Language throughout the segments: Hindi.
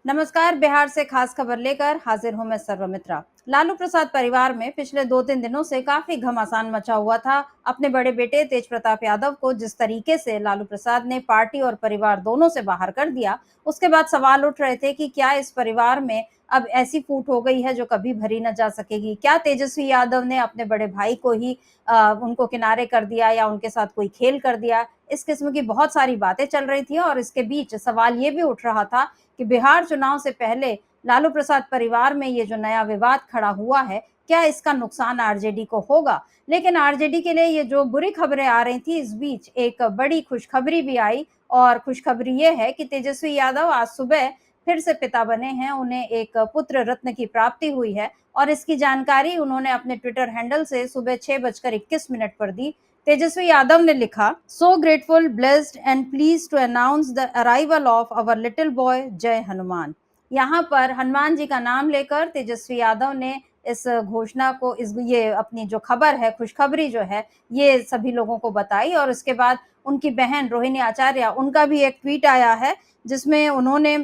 नमस्कार। बिहार से खास खबर लेकर हाजिर हूं मैं सर्वमित्रा। लालू प्रसाद परिवार में पिछले 2-3 दिनों से काफी घमासान मचा हुआ था। अपने बड़े बेटे तेज प्रताप यादव को जिस तरीके से लालू प्रसाद ने पार्टी और परिवार दोनों से बाहर कर दिया, उसके बाद सवाल उठ रहे थे कि क्या इस परिवार में अब ऐसी फूट हो गई है जो कभी भरी न जा सकेगी। क्या तेजस्वी यादव ने अपने बड़े भाई को ही उनको किनारे कर दिया या उनके साथ कोई खेल कर दिया। इस किस्म की बहुत सारी बातें चल रही थी और इसके बीच सवाल ये भी उठ रहा था कि बिहार चुनाव से पहले लालू प्रसाद परिवार में ये जो नया विवाद खड़ा हुआ है, क्या इसका नुकसान आरजेडी को होगा। लेकिन आरजेडी के लिए ये जो बुरी खबरें आ रही थी, इस बीच एक बड़ी खुशखबरी भी आई और खुशखबरी ये है कि तेजस्वी यादव आज सुबह फिर से पिता बने हैं। उन्हें एक पुत्र रत्न की प्राप्ति हुई है और इसकी जानकारी उन्होंने अपने ट्विटर हैंडल से सुबह 6:21 पर दी। तेजस्वी यादव ने लिखा, so grateful, blessed and please to announce the arrival of our little boy जय हनुमान। यहाँ पर हनुमान जी का नाम लेकर तेजस्वी यादव ने इस घोषणा को, ये अपनी जो खबर है, खुशखबरी जो है, ये सभी लोगों को बताई। और उसके बाद उनकी बहन रोहिणी आचार्य, उनका भी एक ट्वीट आया है जिसमें उन्होंने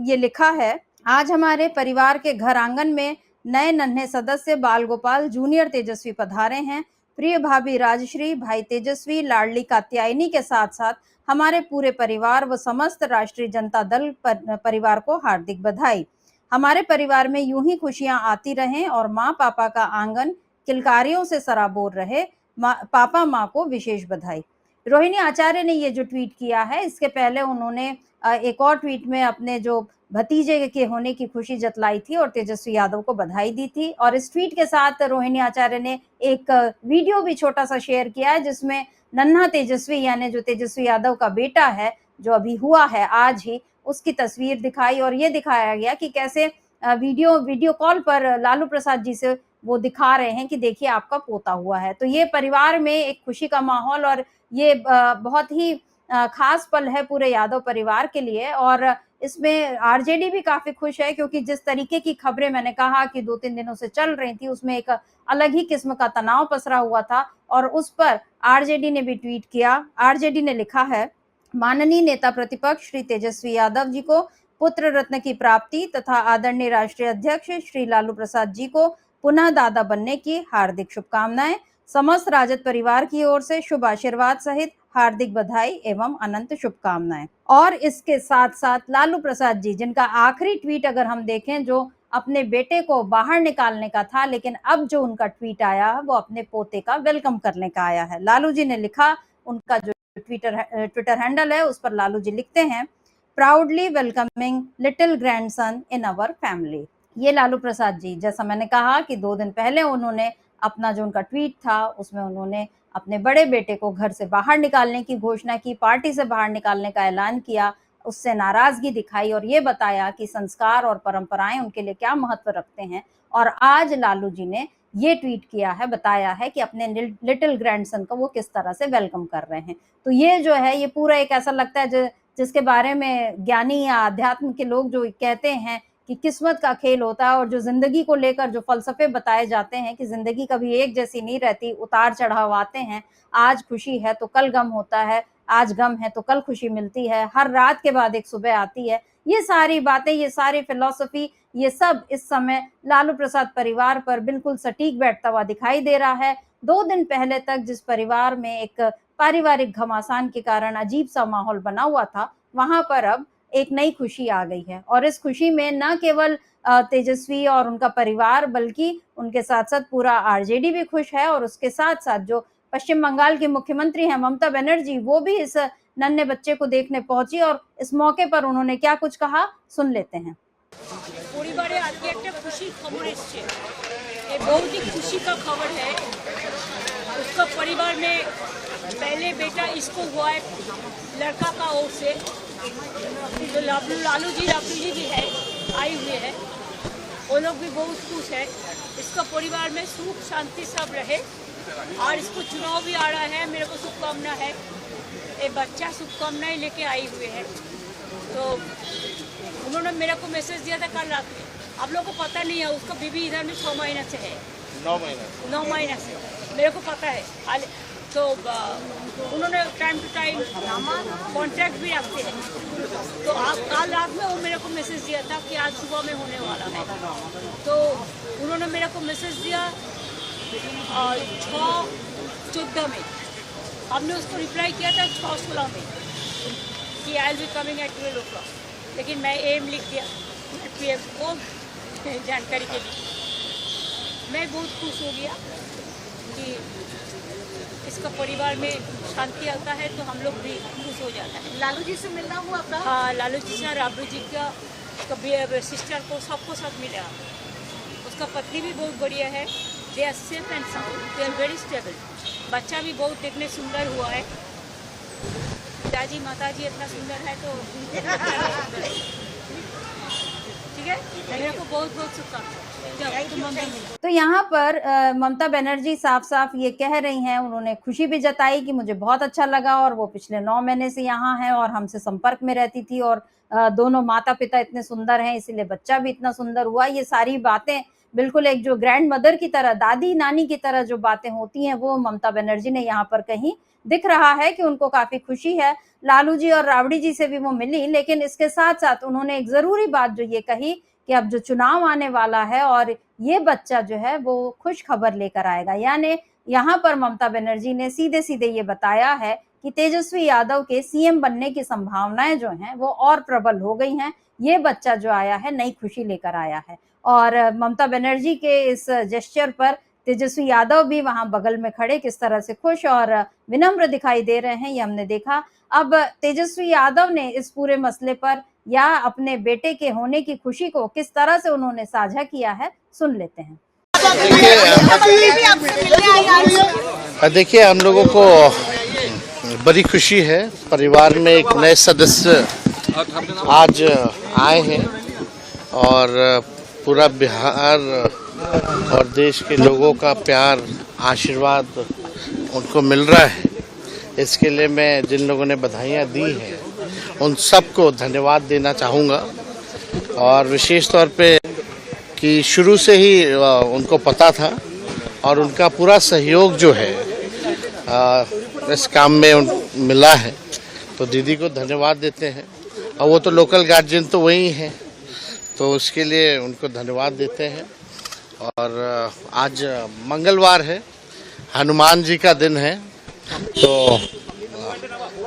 ये लिखा है, आज हमारे परिवार के घर आंगन में नए नन्हे सदस्य बाल गोपाल जूनियर तेजस्वी पधारे हैं। प्रिय भाभी राजश्री, भाई तेजस्वी, लाडली कात्यायनी के साथ साथ हमारे पूरे परिवार व समस्त राष्ट्रीय जनता दल परिवार को हार्दिक बधाई। हमारे परिवार में यूं ही खुशियां आती रहें और माँ पापा का आंगन किलकारियों से सराबोर रहे। पापा माँ को विशेष बधाई। रोहिणी आचार्य ने ये जो ट्वीट किया है, इसके पहले उन्होंने एक और ट्वीट में अपने जो भतीजे के होने की खुशी जतलाई थी और तेजस्वी यादव को बधाई दी थी। और इस ट्वीट के साथ रोहिणी आचार्य ने एक वीडियो भी छोटा सा शेयर किया है जिसमें नन्हा तेजस्वी, यानी जो तेजस्वी यादव का बेटा है, जो अभी हुआ है आज ही, उसकी तस्वीर दिखाई और ये दिखाया गया कि कैसे वीडियो कॉल पर लालू प्रसाद जी से वो दिखा रहे हैं कि देखिए आपका पोता हुआ है। तो ये परिवार में एक खुशी का माहौल और ये बहुत ही खास पल है पूरे यादव परिवार के लिए। और इसमें आरजेडी भी काफी खुश है क्योंकि जिस तरीके की खबरें मैंने कहा कि 2-3 दिनों से चल रही थी, उसमें एक अलग ही किस्म का तनाव पसरा हुआ था और उस पर आरजेडी ने भी ट्वीट किया। आरजेडी ने लिखा है, माननीय नेता प्रतिपक्ष श्री तेजस्वी यादव जी को पुत्र रत्न की प्राप्ति तथा आदरणीय राष्ट्रीय अध्यक्ष श्री लालू प्रसाद जी को पुनः दादा बनने की हार्दिक शुभकामनाएं। समस्त राजद परिवार की ओर से शुभ आशीर्वाद सहित हार्दिक बधाई एवं अनंत शुभकामनाएं। और इसके साथ साथ लालू प्रसाद जी, जिनका आखिरी ट्वीट अगर हम देखें, जो अपने बेटे को बाहर निकालने का था, लेकिन अब जो उनका ट्वीट आया है वो अपने पोते का वेलकम करने का आया है। लालू जी ने लिखा, उनका जो ट्विटर हैंडल है उस पर लालू जी लिखते हैं, proudly welcoming little grandson in our family. ये लालू प्रसाद जी, जैसा मैंने कहा कि 2 दिन पहले उन्होंने अपना जो उनका ट्वीट था उसमें उन्होंने अपने बड़े बेटे को घर से बाहर निकालने की घोषणा की, पार्टी से बाहर निकालने का ऐलान किया, उससे नाराजगी दिखाई और ये बताया कि संस्कार और परंपराएं उनके लिए क्या महत्व रखते हैं। और आज लालू जी ने ये ट्वीट किया है, बताया है कि अपने लिटिल ग्रैंडसन को वो किस तरह से वेलकम कर रहे हैं। तो ये जो है, ये पूरा एक ऐसा लगता है जिसके बारे में ज्ञानी या अध्यात्म के लोग जो कहते हैं कि किस्मत का खेल होता है और जो जिंदगी को लेकर जो फलसफे बताए जाते हैं कि जिंदगी कभी एक जैसी नहीं रहती, उतार चढ़ाव आते हैं, आज खुशी है तो कल गम होता है, आज गम है तो कल खुशी मिलती है, हर रात के बाद एक सुबह आती है। ये सारी बातें, ये सारी फिलॉसफी, ये सब इस समय लालू प्रसाद परिवार पर बिल्कुल सटीक बैठता हुआ दिखाई दे रहा है। 2 दिन पहले तक जिस परिवार में एक पारिवारिक घमासान के कारण अजीब सा माहौल बना हुआ था, वहां पर अब एक नई खुशी आ गई है। और इस खुशी में न केवल तेजस्वी और उनका परिवार, बल्कि उनके साथ साथ पूरा आरजेडी भी खुश है। और उसके साथ साथ जो पश्चिम बंगाल की मुख्यमंत्री हैं ममता बनर्जी, वो भी इस नन्हे बच्चे को देखने पहुंची और इस मौके पर उन्होंने क्या कुछ कहा, सुन लेते हैं। পরিবারে আজকে একটা খুশির খবর এসছে, ये बहुत ही खुशी का खबर है। उसका परिवार में पहले बेटा इसको हुआ है लड़का का ओर से, जो लालू जी भी है, आई हुई है, वो लोग भी बहुत खुश है। इसका परिवार में सुख शांति सब रहे और इसको चुनाव भी आ रहा है, मेरे को शुभकामना है। ये बच्चा शुभकामनाएं लेके आई हुए है। तो उन्होंने मेरे को मैसेज दिया था कल रात में, आप लोगों को पता नहीं है, उसका बीबी इधर में 6 महीना से है, 9 महीना से मेरे को पता है। तो सो उन्होंने टाइम टू टाइम कॉन्ट्रैक्ट भी रखते हैं। तो आप कल रात में वो मेरे को मैसेज दिया था कि आज सुबह में होने वाला है। तो उन्होंने मेरे को मैसेज दिया 6/14 में, हमने उसको रिप्लाई किया था 6/16 में कि I will be coming at 12 o'clock, लेकिन मैं एम लिख दिया पीएम को जानकारी के लिए। मैं बहुत खुश हो गया कि इसका परिवार में शांति आता है तो हम लोग भी खुश हो जाता है। लालू जी से मिलना हुआ आपका? हाँ, लालू जी से, राबड़ू जी का सिस्टर को सबको साथ मिला। उसका पत्नी भी बहुत बढ़िया है, they are safe and sound, they are very stable. बच्चा भी बहुत देखने सुंदर हुआ है। पिताजी माताजी इतना सुंदर है तो ठीक है। मेरे को बहुत बहुत शुभकामनाएं। तो यहाँ पर ममता बनर्जी साफ साफ ये कह रही हैं, उन्होंने खुशी भी जताई कि मुझे बहुत अच्छा लगा और वो पिछले 9 महीने से यहाँ हैं और हमसे संपर्क में रहती थी और दोनों माता पिता इतने सुंदर हैं इसीलिए बच्चा भी इतना सुंदर हुआ। ये सारी बातें बिल्कुल एक जो ग्रैंड मदर की तरह, दादी नानी की तरह जो बातें होती हैं वो ममता बनर्जी ने यहाँ पर कहीं दिख रहा है कि उनको काफी खुशी है। लालू जी और राबड़ी जी से भी वो मिली, लेकिन इसके साथ साथ उन्होंने एक जरूरी बात जो ये कही कि अब जो चुनाव आने वाला है और ये बच्चा जो है वो खुश खबर लेकर आएगा। यानी यहाँ पर ममता बनर्जी ने सीधे सीधे ये बताया है कि तेजस्वी यादव के सीएम बनने की संभावनाएं जो हैं वो और प्रबल हो गई हैं। ये बच्चा जो आया है नई खुशी लेकर आया है और ममता बनर्जी के इस जेस्चर पर तेजस्वी यादव भी वहां बगल में खड़े किस तरह से खुश और विनम्र दिखाई दे रहे हैं ये हमने देखा। अब तेजस्वी यादव ने इस पूरे मसले पर या अपने बेटे के होने की खुशी को किस तरह से उन्होंने साझा किया है, सुन लेते हैं। देखिए, हम लोगों को बड़ी खुशी है, परिवार में एक नए सदस्य आज आए हैं और पूरा बिहार और देश के लोगों का प्यार आशीर्वाद उनको मिल रहा है। इसके लिए मैं जिन लोगों ने बधाइयाँ दी हैं उन सबको धन्यवाद देना चाहूँगा और विशेष तौर पे कि शुरू से ही उनको पता था और उनका पूरा सहयोग जो है इस काम में मिला है, तो दीदी को धन्यवाद देते हैं। और वो तो लोकल गार्जियन तो वही हैं, तो उसके लिए उनको धन्यवाद देते हैं। और आज मंगलवार है, हनुमान जी का दिन है, तो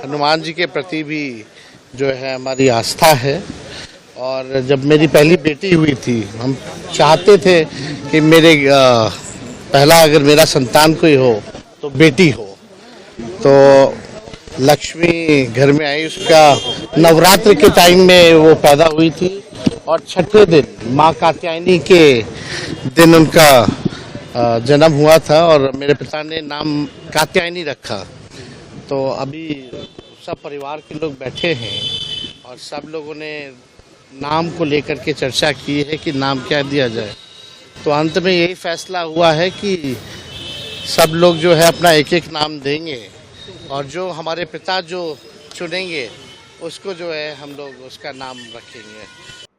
हनुमान जी के प्रति भी जो है हमारी आस्था है। और जब मेरी पहली बेटी हुई थी, हम चाहते थे कि मेरे पहला अगर मेरा संतान कोई हो तो बेटी हो। तो लक्ष्मी घर में आई, उसका नवरात्र के टाइम में वो पैदा हुई थी और छठे दिन माँ कात्यायनी के दिन उनका जन्म हुआ था और मेरे पिता ने नाम कात्यायनी रखा। तो अभी सब परिवार के लोग बैठे हैं और सब लोगों ने नाम को लेकर के चर्चा की है कि नाम क्या दिया जाए। तो अंत में यही फैसला हुआ है कि सब लोग जो है अपना एक एक नाम देंगे और जो हमारे पिता जो चुनेंगे उसको जो है हम लोग उसका नाम रखेंगे।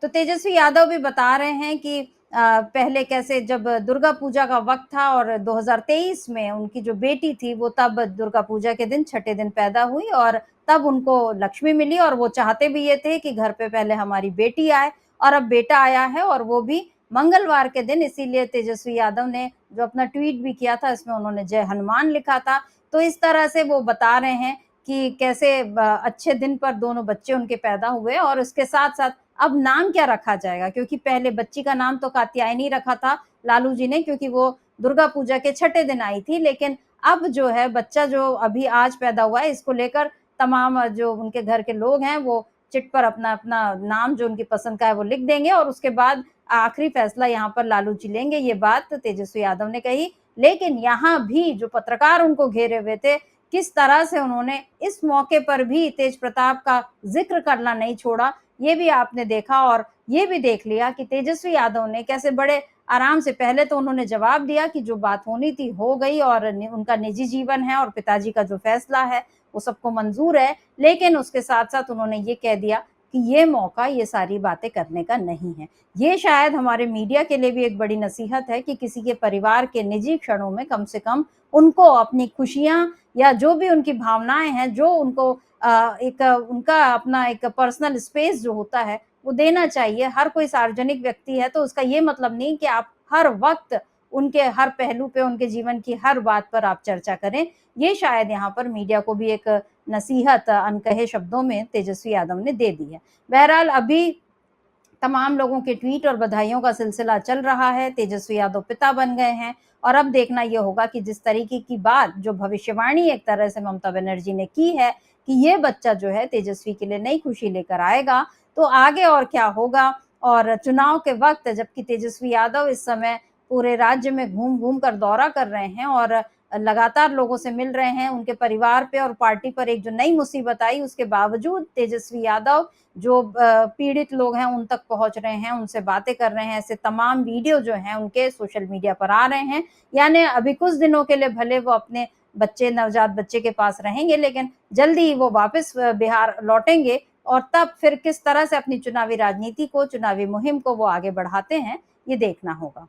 तो तेजस्वी यादव भी बता रहे हैं कि पहले कैसे जब दुर्गा पूजा का वक्त था और 2023 में उनकी जो बेटी थी वो तब दुर्गा पूजा के दिन छठे दिन पैदा हुई और तब उनको लक्ष्मी मिली और वो चाहते भी ये थे कि घर पे पहले हमारी बेटी आए और अब बेटा आया है और वो भी मंगलवार के दिन। इसीलिए तेजस्वी यादव ने जो अपना ट्वीट भी किया था इसमें उन्होंने जय हनुमान लिखा था। तो इस तरह से वो बता रहे हैं कि कैसे अच्छे दिन पर दोनों बच्चे उनके पैदा हुए और उसके साथ साथ अब नाम क्या रखा जाएगा, क्योंकि पहले बच्ची का नाम तो कात्यायनी रखा था लालू जी ने क्योंकि वो दुर्गा पूजा के छठे दिन आई थी, लेकिन अब जो है बच्चा जो अभी आज पैदा हुआ है इसको लेकर तमाम जो उनके घर के लोग हैं वो चिट पर अपना अपना नाम जो उनकी पसंद का है वो लिख देंगे और उसके बाद आखिरी फैसला यहाँ पर लालू जी लेंगे। ये बात तेजस्वी यादव ने कही। लेकिन यहाँ भी जो पत्रकार उनको घेरे हुए थे, किस तरह से उन्होंने इस मौके पर भी तेज प्रताप का जिक्र करना नहीं छोड़ा, ये भी आपने देखा और ये भी देख लिया कि तेजस्वी यादव ने कैसे बड़े आराम से पहले तो उन्होंने जवाब दिया कि जो बात होनी थी हो गई और उनका निजी जीवन है और पिताजी का जो फैसला है वो सबको मंजूर है, लेकिन उसके साथ साथ उन्होंने ये कह दिया कि ये मौका ये सारी बातें करने का नहीं है। ये शायद हमारे मीडिया के लिए भी एक बड़ी नसीहत है कि किसी के परिवार के निजी क्षणों में कम से कम उनको अपनी खुशियां या जो भी उनकी भावनाएं हैं, जो उनको एक उनका अपना एक पर्सनल स्पेस जो होता है वो देना चाहिए। हर कोई सार्वजनिक व्यक्ति है तो उसका ये मतलब नहीं कि आप हर वक्त उनके हर पहलू पे, उनके जीवन की हर बात पर आप चर्चा करें। ये शायद यहाँ पर मीडिया को भी एक नसीहत अनकहे शब्दों में तेजस्वी यादव ने दे दी है। बहरहाल अभी तमाम लोगों के ट्वीट और बधाइयों का सिलसिला चल रहा है। तेजस्वी यादव पिता बन गए हैं और अब देखना यह होगा कि जिस तरीके की बात जो भविष्यवाणी एक तरह से ममता बनर्जी ने की है कि ये बच्चा जो है तेजस्वी के लिए नई खुशी लेकर आएगा, तो आगे और क्या होगा। और चुनाव के वक्त जबकि तेजस्वी यादव इस समय पूरे राज्य में घूम घूम कर दौरा कर रहे हैं और लगातार लोगों से मिल रहे हैं, उनके परिवार पे और पार्टी पर एक जो नई मुसीबत आई उसके बावजूद तेजस्वी यादव जो पीड़ित लोग हैं उन तक पहुंच रहे हैं, उनसे बातें कर रहे हैं। ऐसे तमाम वीडियो जो हैं उनके सोशल मीडिया पर आ रहे हैं। यानी अभी कुछ दिनों के लिए भले वो अपने बच्चे, नवजात बच्चे के पास रहेंगे, लेकिन जल्दी ही वो वापस बिहार लौटेंगे और तब फिर किस तरह से अपनी चुनावी राजनीति को, चुनावी मुहिम को वो आगे बढ़ाते हैं, ये देखना होगा।